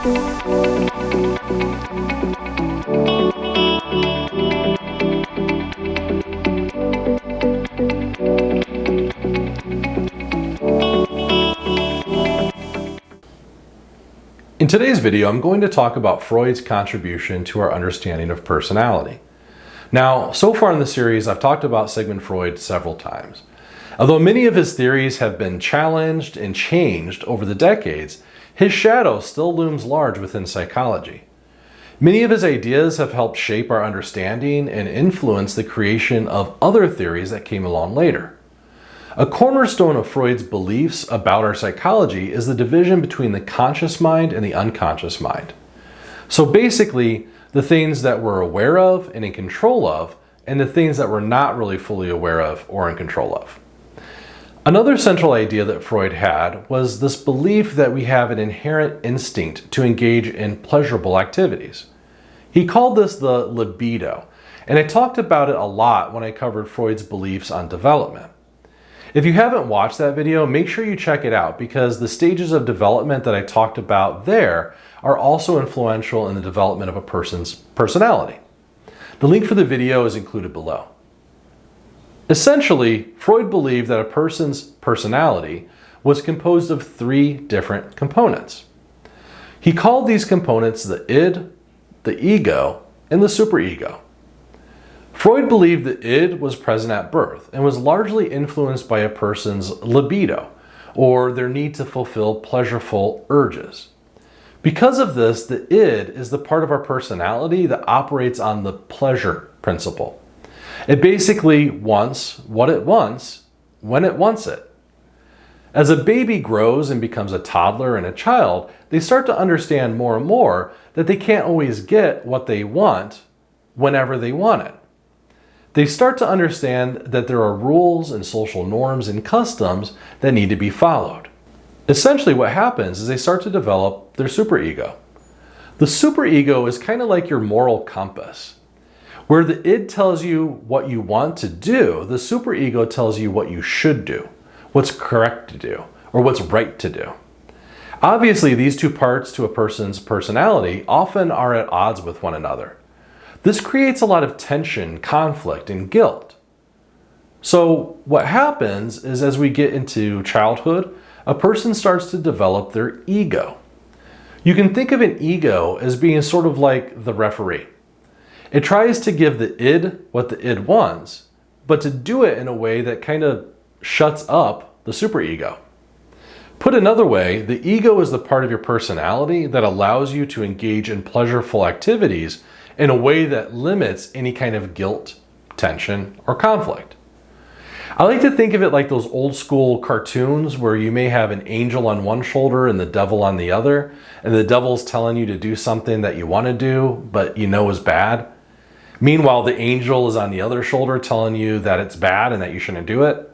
In today's video, I'm going to talk about Freud's contribution to our understanding of personality. Now, so far in the series, I've talked about Sigmund Freud several times. Although many of his theories have been challenged and changed over the decades, his shadow still looms large within psychology. Many of his ideas have helped shape our understanding and influence the creation of other theories that came along later. A cornerstone of Freud's beliefs about our psychology is the division between the conscious mind and the unconscious mind. So basically, the things that we're aware of and in control of, and the things that we're not really fully aware of or in control of. Another central idea that Freud had was this belief that we have an inherent instinct to engage in pleasurable activities. He called this the libido, and I talked about it a lot when I covered Freud's beliefs on development. If you haven't watched that video, make sure you check it out because the stages of development that I talked about there are also influential in the development of a person's personality. The link for the video is included below. Essentially, Freud believed that a person's personality was composed of three different components. He called these components the id, the ego, and the superego. Freud believed the id was present at birth and was largely influenced by a person's libido, or their need to fulfill pleasureful urges. Because of this, the id is the part of our personality that operates on the pleasure principle. It basically wants what it wants when it wants it. As a baby grows and becomes a toddler and a child, they start to understand more and more that they can't always get what they want whenever they want it. They start to understand that there are rules and social norms and customs that need to be followed. Essentially what happens is they start to develop their superego. The superego is kind of like your moral compass. Where the id tells you what you want to do, the superego tells you what you should do, what's correct to do, or what's right to do. Obviously, these two parts to a person's personality often are at odds with one another. This creates a lot of tension, conflict, and guilt. So what happens is as we get into childhood, a person starts to develop their ego. You can think of an ego as being sort of like the referee. It tries to give the id what the id wants, but to do it in a way that kind of shuts up the superego. Put another way, the ego is the part of your personality that allows you to engage in pleasureful activities in a way that limits any kind of guilt, tension, or conflict. I like to think of it like those old school cartoons where you may have an angel on one shoulder and the devil on the other, and the devil's telling you to do something that you want to do, but you know is bad. Meanwhile, the angel is on the other shoulder telling you that it's bad and that you shouldn't do it.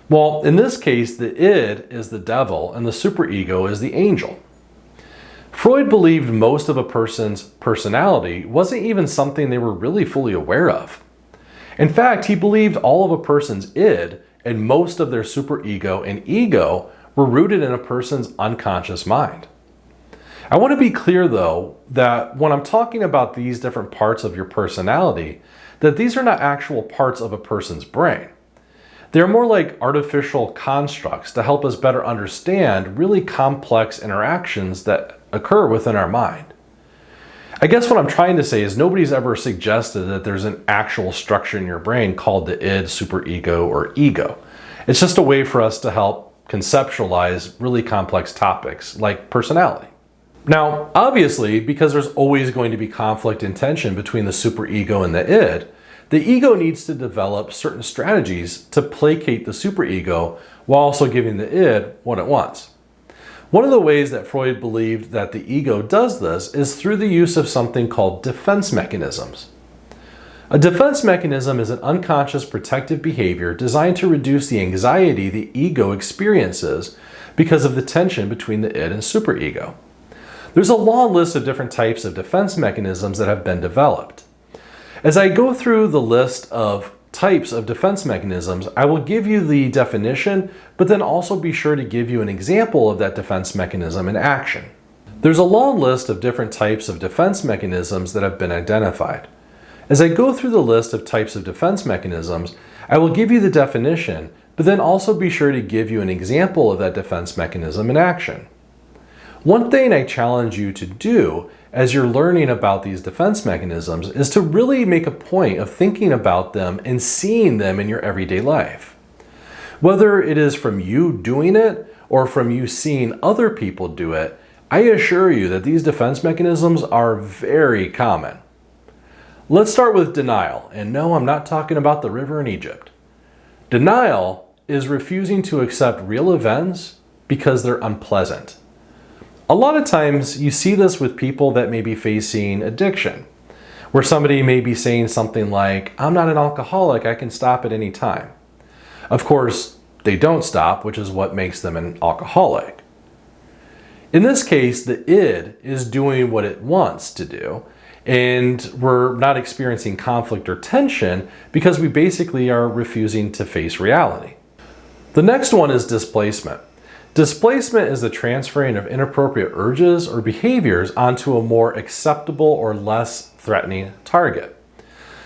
Well, in this case, the id is the devil and the superego is the angel. Freud believed most of a person's personality wasn't even something they were really fully aware of. In fact, he believed all of a person's id and most of their superego and ego were rooted in a person's unconscious mind. I want to be clear though, that when I'm talking about these different parts of your personality, that these are not actual parts of a person's brain. They're more like artificial constructs to help us better understand really complex interactions that occur within our mind. I guess what I'm trying to say is nobody's ever suggested that there's an actual structure in your brain called the id, superego, or ego. It's just a way for us to help conceptualize really complex topics like personality. Now, obviously, because there's always going to be conflict and tension between the superego and the id, the ego needs to develop certain strategies to placate the superego while also giving the id what it wants. One of the ways that Freud believed that the ego does this is through the use of something called defense mechanisms. A defense mechanism is an unconscious protective behavior designed to reduce the anxiety the ego experiences because of the tension between the id and superego. There's a long list of different types of defense mechanisms that have been developed. As I go through the list of types of defense mechanisms, I will give you the definition, but then also be sure to give you an example of that defense mechanism in action. There's a long list of different types of defense mechanisms that have been identified. As I go through the list of types of defense mechanisms, I will give you the definition, but then also be sure to give you an example of that defense mechanism in action. One thing I challenge you to do as you're learning about these defense mechanisms is to really make a point of thinking about them and seeing them in your everyday life. Whether it is from you doing it or from you seeing other people do it, I assure you that these defense mechanisms are very common. Let's start with denial, and no, I'm not talking about the river in Egypt. Denial is refusing to accept real events because they're unpleasant. A lot of times you see this with people that may be facing addiction, where somebody may be saying something like, I'm not an alcoholic, I can stop at any time. Of course, they don't stop, which is what makes them an alcoholic. In this case, the id is doing what it wants to do, and we're not experiencing conflict or tension because we basically are refusing to face reality. The next one is displacement. Displacement is the transferring of inappropriate urges or behaviors onto a more acceptable or less threatening target.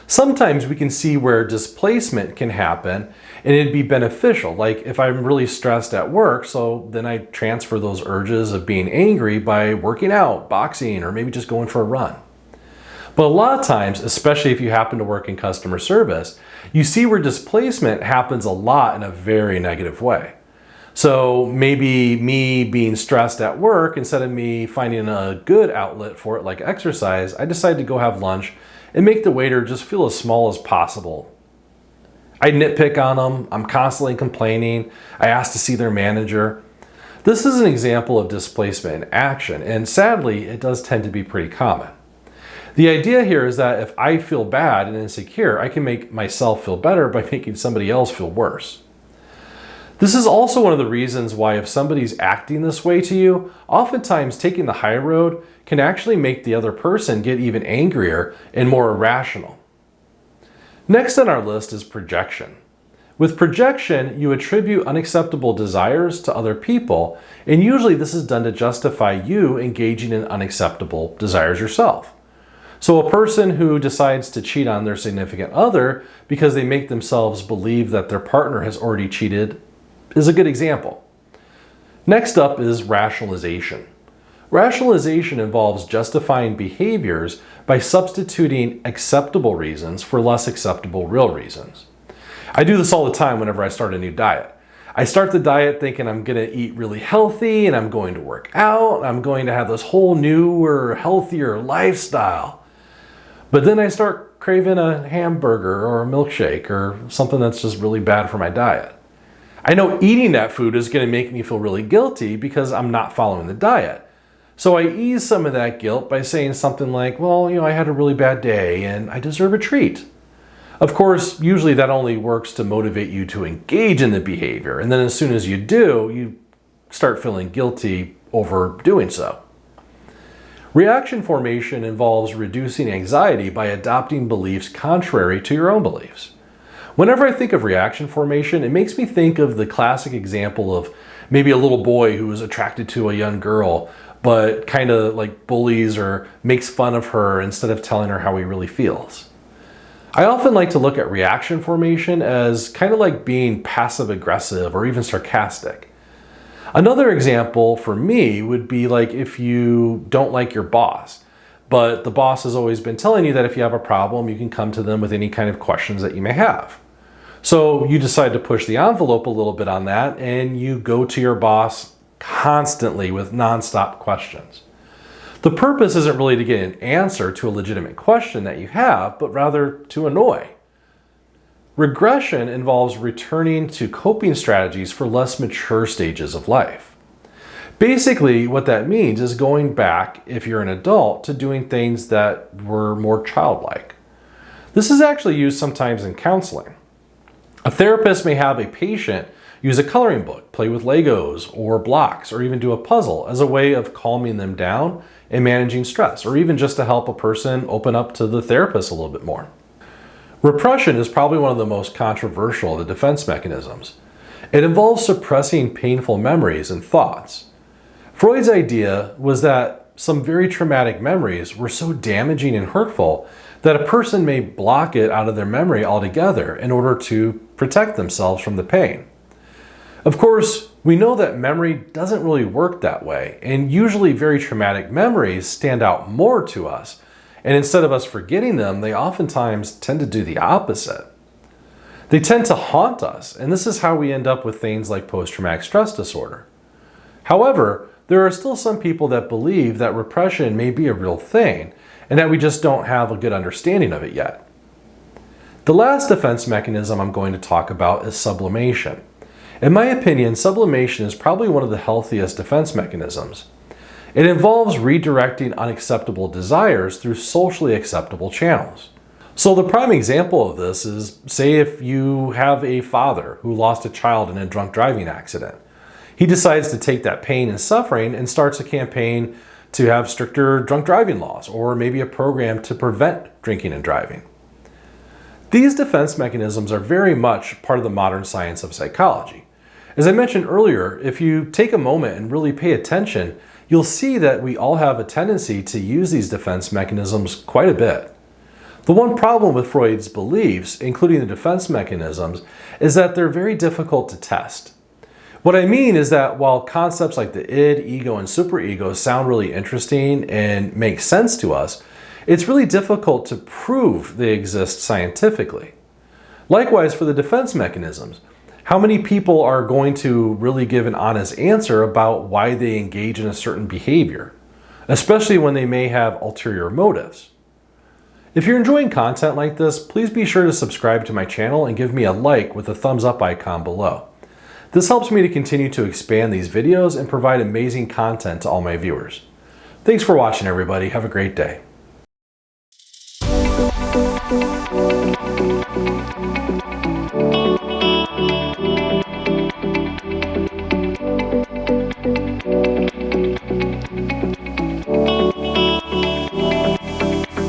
Sometimes we can see where displacement can happen and it'd be beneficial, like if I'm really stressed at work, so then I transfer those urges of being angry by working out, boxing, or maybe just going for a run. But a lot of times, especially if you happen to work in customer service, you see where displacement happens a lot in a very negative way. So maybe me being stressed at work, instead of me finding a good outlet for it like exercise, I decide to go have lunch and make the waiter just feel as small as possible. I nitpick on them, I'm constantly complaining, I ask to see their manager. This is an example of displacement in action, and sadly, it does tend to be pretty common. The idea here is that if I feel bad and insecure, I can make myself feel better by making somebody else feel worse. This is also one of the reasons why if somebody's acting this way to you, oftentimes taking the high road can actually make the other person get even angrier and more irrational. Next on our list is projection. With projection, you attribute unacceptable desires to other people, and usually this is done to justify you engaging in unacceptable desires yourself. So a person who decides to cheat on their significant other because they make themselves believe that their partner has already cheated is a good example. Next up is rationalization. Rationalization involves justifying behaviors by substituting acceptable reasons for less acceptable real reasons. I do this all the time whenever I start a new diet. I start the diet thinking I'm going to eat really healthy and I'm going to work out and I'm going to have this whole newer, healthier lifestyle. But then I start craving a hamburger or a milkshake or something that's just really bad for my diet. I know eating that food is going to make me feel really guilty because I'm not following the diet. So I ease some of that guilt by saying something like, well, I had a really bad day and I deserve a treat. Of course, usually that only works to motivate you to engage in the behavior. And then as soon as you do, you start feeling guilty over doing so. Reaction formation involves reducing anxiety by adopting beliefs contrary to your own beliefs. Whenever I think of reaction formation, it makes me think of the classic example of maybe a little boy who is attracted to a young girl, but kind of like bullies or makes fun of her instead of telling her how he really feels. I often like to look at reaction formation as kind of like being passive aggressive or even sarcastic. Another example for me would be like if you don't like your boss, but the boss has always been telling you that if you have a problem, you can come to them with any kind of questions that you may have. So you decide to push the envelope a little bit on that and you go to your boss constantly with nonstop questions. The purpose isn't really to get an answer to a legitimate question that you have, but rather to annoy. Regression involves returning to coping strategies for less mature stages of life. Basically, what that means is going back, if you're an adult, to doing things that were more childlike. This is actually used sometimes in counseling. A therapist may have a patient use a coloring book, play with Legos or blocks, or even do a puzzle as a way of calming them down and managing stress, or even just to help a person open up to the therapist a little bit more. Repression is probably one of the most controversial of the defense mechanisms. It involves suppressing painful memories and thoughts. Freud's idea was that some very traumatic memories were so damaging and hurtful that a person may block it out of their memory altogether in order to protect themselves from the pain. Of course, we know that memory doesn't really work that way, and usually very traumatic memories stand out more to us, and instead of us forgetting them, they oftentimes tend to do the opposite. They tend to haunt us, and this is how we end up with things like post-traumatic stress disorder. However, there are still some people that believe that repression may be a real thing, and that we just don't have a good understanding of it yet. The last defense mechanism I'm going to talk about is sublimation. In my opinion, sublimation is probably one of the healthiest defense mechanisms. It involves redirecting unacceptable desires through socially acceptable channels. So the prime example of this is, say if you have a father who lost a child in a drunk driving accident. He decides to take that pain and suffering and starts a campaign to have stricter drunk driving laws, or maybe a program to prevent drinking and driving. These defense mechanisms are very much part of the modern science of psychology. As I mentioned earlier, if you take a moment and really pay attention, you'll see that we all have a tendency to use these defense mechanisms quite a bit. The one problem with Freud's beliefs, including the defense mechanisms, is that they're very difficult to test. What I mean is that while concepts like the id, ego, and superego sound really interesting and make sense to us, it's really difficult to prove they exist scientifically. Likewise for the defense mechanisms, how many people are going to really give an honest answer about why they engage in a certain behavior, especially when they may have ulterior motives? If you're enjoying content like this, please be sure to subscribe to my channel and give me a like with the thumbs up icon below. This helps me to continue to expand these videos and provide amazing content to all my viewers. Thanks for watching, everybody. Have a great day.